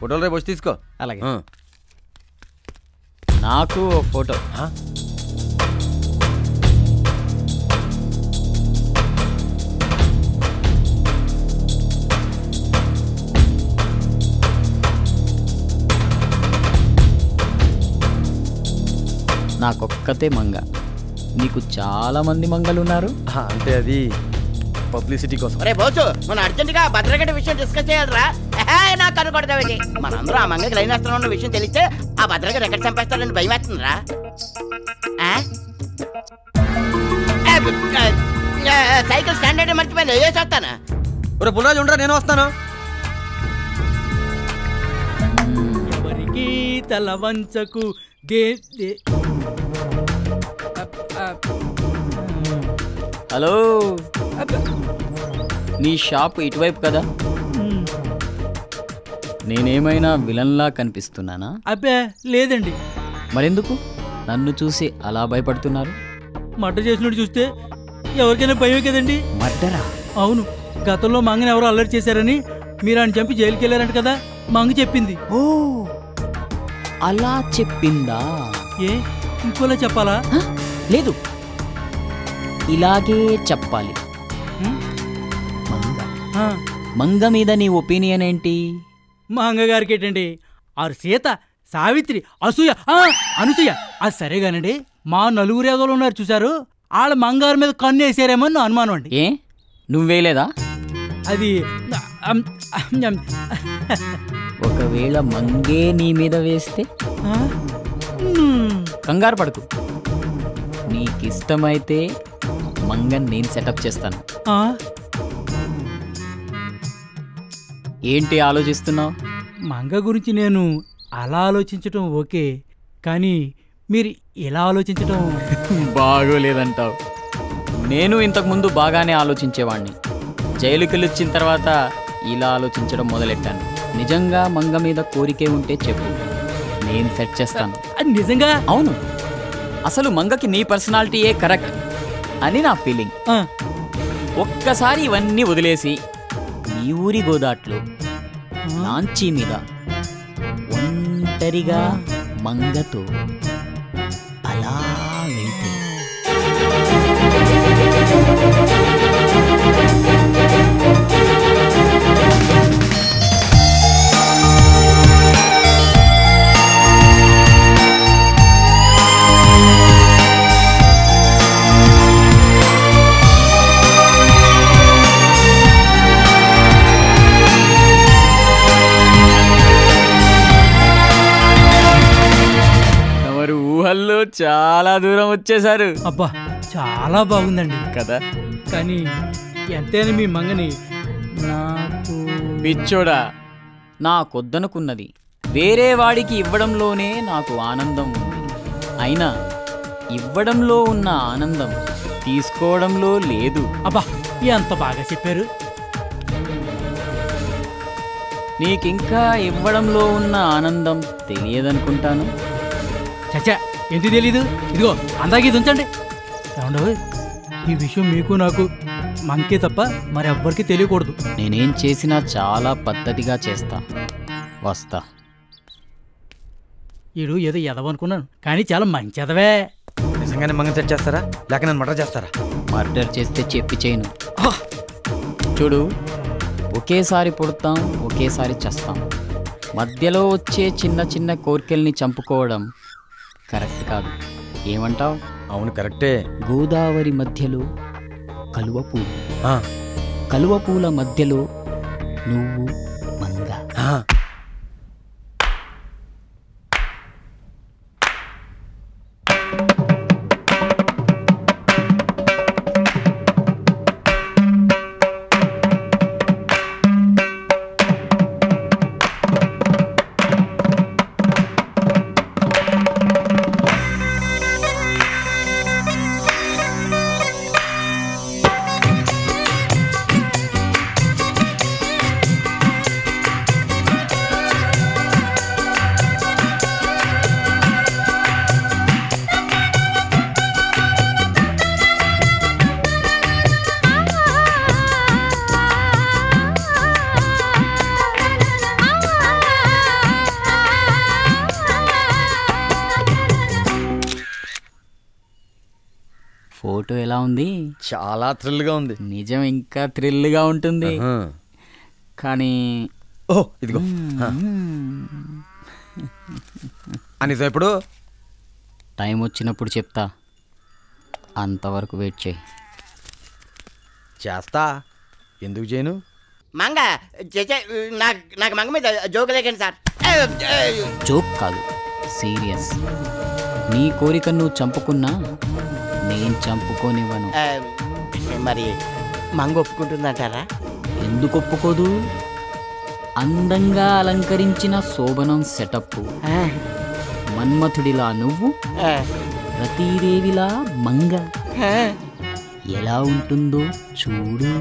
ఫోటోలు రేపు వచ్చి తీసుకో. అలాగే. నాకు ఓ ఫోటో. నాకొక్కతే మంగ, నీకు చాలా మంది మంగలు ఉన్నారు. అంటే అది పబ్లిసిటీ కోసం. రే బోసు, మన అర్జెంట్ గా భద్రగడ్డ విషయం డిస్కస్ చేయాలరా. నాకు అనుకుంటావేంటి, మనందరూ ఆ మంగకి లైన్ వేస్తున్నా ఉన్న విషయం తెలిస్తే ఆ భద్రగడ్డ ఎక్కడ చంపేస్తారని భయం వేస్తుందిరా. సైకిల్ స్టాండర్డ్ మర్చిపోయినా వేసేస్తాను. ఒరే పునాజు ఉండరా, నేను వస్తాను. ఎవరికి తల వంచకు హలో, నీ షాప్ ఇటువైపు కదా? నేనేమైనా విలన్లా కనిపిస్తున్నానా? అబ్బే లేదండి. మరెందుకు నన్ను చూసి అలా భయపడుతున్నారు? మర్డర్ చేసినట్టు చూస్తే ఎవరికైనా భయమే కదండి. మర్డరా? అవును, గతంలో మంగని ఎవరో అల్లరి చేశారని మీరు ఆయన చంపి జైలుకి వెళ్ళారంట కదా, మంగ చెప్పింది. ఓ అలా చెప్పిందా? ఏ ఇంకోలా చెప్పాలా? లేదు, ఇలాగే చెప్పాలి. మంగ మీద నీ ఒపీనియన్ ఏంటి? మా అమ్మగారికి ఏంటండి, ఆరు సీత, సావిత్రి, అనసూయ. అది సరేగానండి, మా నలుగురు ఏదో ఉన్నారు చూసారు, వాళ్ళ మంగారు మీద కన్ను వేసారేమో నా అనుమానం అండి. ఏ నువ్వేలేదా? అది ఒకవేళ మంగే నీ మీద వేస్తే? కంగారు పడకు, నీకిష్టమైతే మంగన్ నేను సెటప్ చేస్తాను. ఏంటి ఆలోచిస్తున్నావు? మంగ గురించి నేను అలా ఆలోచించటం ఓకే, కానీ మీరు ఇలా ఆలోచించటం బాగోలేదంటావు. నేను ఇంతకుముందు బాగానే ఆలోచించేవాణ్ణి. జైలుకి వచ్చిన తర్వాత ఇలా ఆలోచించడం మొదలెట్టాను. నిజంగా మంగ మీద కోరికే ఉంటే చెప్పు, నేను సెట్ చేస్తాను. నిజంగా? అవును, అసలు మంగకి నీ పర్సనాలిటీయే కరెక్ట్ అని నా ఫీలింగ్. ఒక్కసారి ఇవన్నీ వదిలేసి నీ ఊరి గోదాట్లో లాంచీ మీద ఒంటరిగా మంగతో అలా వెళ్తే ఊహల్లో చాలా దూరం వచ్చేశారు. అబ్బా చాలా బాగుందండి కదా. కానీ ఎంతైనా మీ మంగని నాకు పిచ్చోడా, నాకొద్దనుకున్నది వేరే వాడికి ఇవ్వడంలోనే నాకు ఆనందం ఉంది. అయినా ఇవ్వడంలో ఉన్న ఆనందం తీసుకోవడంలో లేదు. అబ్బా ఎంత బాగా చెప్పారు. నీకింకా ఇవ్వడంలో ఉన్న ఆనందం తెలియదనుకుంటాను. చచ్చా, ఎందుకు తెలీదు? ఇదిగో అందాక ఇది ఉంచండి. ఏమండో, ఈ విషయం మీకు నాకు మంకే తప్ప మరి ఎవ్వరికి తెలియకూడదు. నేనేం చేసినా చాలా పద్ధతిగా చేస్తా. వస్తా. ఈడు ఏదో ఎదవనుకున్నాను, కానీ చాలా మంచి ఎదవే. నిజంగానే మంగ సెట్ చేస్తారా, లేక నన్ను మర్డర్ చేస్తారా? మర్డర్ చేస్తే చెప్పి చేయను. చూడు, ఒకేసారి పుడతాం, ఒకేసారి చస్తాం. మధ్యలో వచ్చే చిన్న చిన్న కోరికల్ని చంపుకోవడం కరెక్ట్ కాదు. ఏమంటావు? అవును కరెక్టే. గోదావరి మధ్యలో కలువ పూలు, కలువ పూల మధ్యలో నువ్వు మంగ. ఫోటో ఎలా ఉంది? చాలా థ్రిల్గా ఉంది. నిజం ఇంకా థ్రిల్గా ఉంటుంది. కానీ ఓహ్ ఇదిగో నిజం ఎప్పుడు? టైం వచ్చినప్పుడు చెప్తా, అంతవరకు వెయిట్ చేయి. చేస్తా, ఎందుకు చేయను? మంగ నాకు మంగ మీద జోక్ లేకండి సార్. జోక్ కాదు, సీరియస్. నీ కోరిక నువ్వు చంపుకున్నా నేను చంపుకోనివ్వను. మరి మంగ ఒప్పుకుంటుందంటారా? ఎందుకు ఒప్పుకోదు? అందంగా అలంకరించిన శోభనం సెటప్, మన్మథుడిలా నువ్వు, రతీదేవిలా మంగ ఎలా ఉంటుందో చూడు.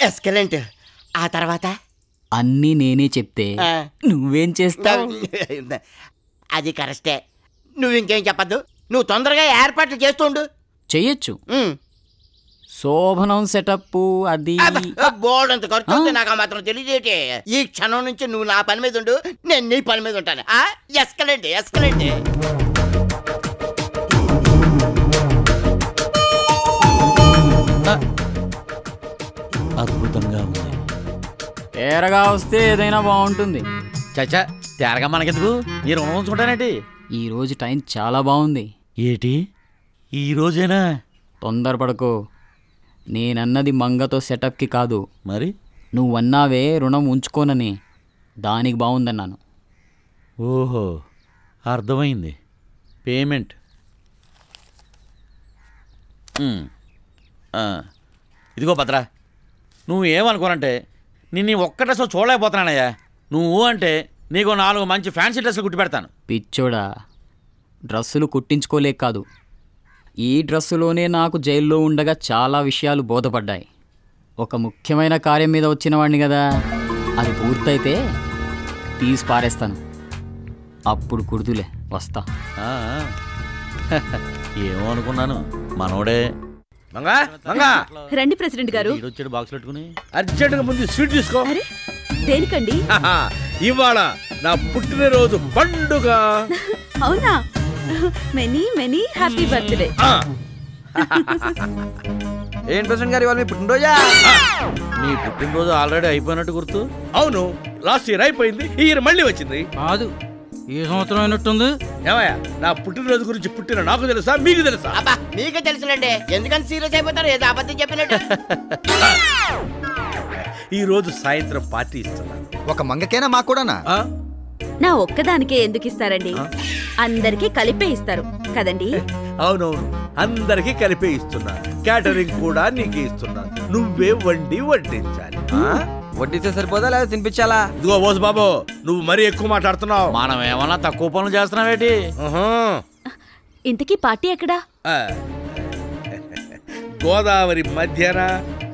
ఎక్సలెంట్. ఆ తర్వాత అన్నీ నేనే చెప్తే నువ్వేం చేస్తావు? అది కరెక్టే. నువ్వు ఇంకేం చెప్పద్దు, నువ్వు తొందరగా ఏర్పాట్లు చేస్తుండు. చెయ్యొచ్చు. శోభనం సెటప్ అది బోర్డు అంత ఖర్చు వస్తే నాకు ఆ మాత్రం తెలియజేటి. ఈ క్షణం నుంచి నువ్వు నా పని మీద ఉండు, నేను నీ పని మీద ఉంటాను. Excellent excellent. అద్భుతంగా ఉంది. తేరగా వస్తే ఏదైనా బాగుంటుంది. చచ్చా, తేరగా మనకెందుకు? ఈ రుణం ఉంచుకుంటానేటి. ఈ రోజు టైం చాలా బాగుంది. ఏటి ఈ రోజేనా? తొందరపడకో. నేనన్నది మంగతో సెటప్కి కాదు. మరి నువ్వన్నావే రుణం ఉంచుకోనని, దానికి బాగుందన్నాను. ఓహో, అర్థమైంది. పేమెంట్. ఇదిగో భద్రా, నువ్వు ఏమనుకోనంటే నిన్ను ఒక్క డ్రెస్ చూడలేకపోతున్నానయ్యా. నువ్వు అంటే నీకు 4 మంచి ఫ్యాన్సీ డ్రెస్సులు కుట్టి పెడతాను. పిచ్చోడా, డ్రెస్సులు కుట్టించుకోలేక కాదు, ఈ డ్రెస్సులోనే నాకు జైల్లో ఉండగా చాలా విషయాలు బోధపడ్డాయి. ఒక ముఖ్యమైన కార్యం మీద వచ్చిన వాడిని కదా, అది పూర్తయితే తీసి పారేస్తాను. అప్పుడు కుడుదులే, వస్తా. ఏమో అనుకున్నాను, మనోడే. రండి ప్రెసిడెంట్ గారు. బాక్స్ పెట్టుకుని అర్జెంటుగా ముందు స్వీట్ తీసుకో. అరే దేనికండి? ఇవాళ నా పుట్టినరోజు పండుగ. అవునా? Many many happy birthday. ఏం ప్రెసిడెంట్ గారు, ఇవాళ మీ పుట్టినరోజా? మీ పుట్టినరోజు ఆల్రెడీ అయిపోయినట్టు గుర్తు. అవును, లాస్ట్ ఇయర్ అయిపోయింది, ఈ ఇయర్ మళ్ళీ వచ్చింది. కాదు, ఈ సంవత్సరం అయినట్టుంది. ఏమయ్యా, నా పుట్టినరోజు గురించి పుట్టిన నాకు తెలుసా, మీకు తెలుసా? అబ్బా మీకే తెలుసులేండి, ఎందుకంటే సీరియస్ అయిపోతారు, ఏదో అబద్ధం చెప్పినట్టు. ఈ రోజు సాయంత్రం పార్టీ ఇస్తున్నాను. ఒక మంగకేనా, మాకు కూడానా? నా ఒక్కదానికే ఎందుకు ఇస్తారండి? అందరికీ కలిపే ఇస్తారు కదండి? అవునవును, అందరికి కలిపే ఇస్తున్నాను. క్యాటరింగ్ కూడా నీకే ఇస్తున్నాను. నువ్వే వడ్డించాలి. వడ్డిస్తే సరిపోదా లేదా తినిపించాలా? ఇదిగో బోసు బాబు, నువ్వు మరీ ఎక్కువ మాట్లాడుతున్నావు. మనం ఏమన్నా తక్కువ పనులు చేస్తున్నావేటి? ఇంతకీ పార్టీ ఎక్కడా? గోదావరి మధ్యన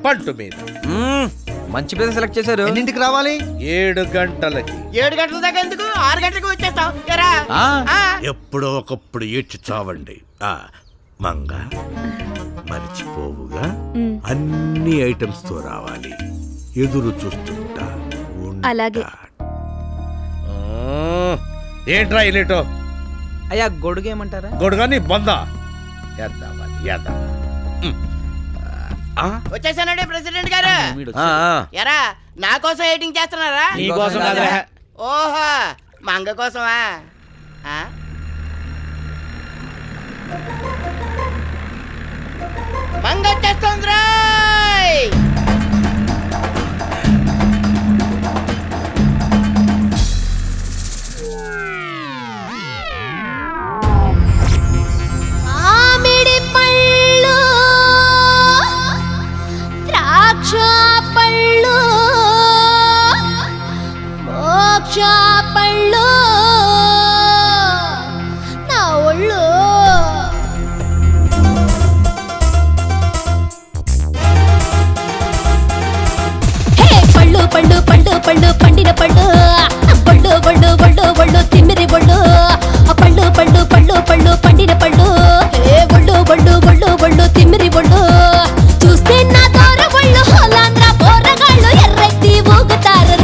పంటు మీద. మంచి ప్లేస్ సెలెక్ట్ చేశారు. ఎన్నింటికి రావాలి? 7 గంటలకి. 7 గంటల దాకా ఎందుకు, 6 గంటలకు వచ్చేస్తాం. ఎప్పుడో ఒకప్పుడు ఏడ్చి చావండి. మంగ మరిచిపోవుగా, అన్ని ఐటమ్స్ తో రావాలి. ఎదురు చూస్తుంటా. అలాగే. ఏంట్రా ఇలేటో? అయ్యా గొడుగేమంటారా? గొడుగాని బొందా. వచ్చేసానండి ప్రెసిడెంట్ గారు. ఎరా నా కోసం ఎయిటింగ్ చేస్తున్నారా? నీకోసం కాదురా. ఓహో, మంగ కోసమా? మంగ వచ్చేస్తుంది. మామిడి పళ్ళు, ద్రాక్ష పళ్ళు, మోక్ష పళ్ళు, నా ఒళ్ళు పళ్ళు పళ్ళు పళ్ళు పళ్ళు పండిన పళ్ళు, పళ్ళు పళ్ళు పళ్ళు పళ్ళు తిమ్మిరి పళ్ళు, పళ్ళు పళ్ళు పళ్ళు పళ్ళు పండిన పళ్ళు, ఒళ్ళు ఒళ్ళు ఒళ్ళు ఒళ్ళు తిమ్మిరి ఒళ్ళు. చూస్తే నా దూర ఒళ్ళు హోలాంధ్ర పోరగాళ్ళు ఎర్రెత్తి ఊగుతారు.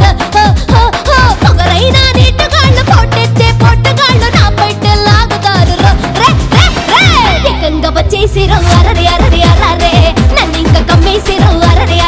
పొగరైన నీటుగాళ్ళు పోటెత్తే పొట్టుగాళ్ళు నా బయట లాగుతారు. ఏకంగా వచ్చేసిరు అరరే అరరే అరరే, నన్ను ఇంకా కమ్మేసిరు అరరే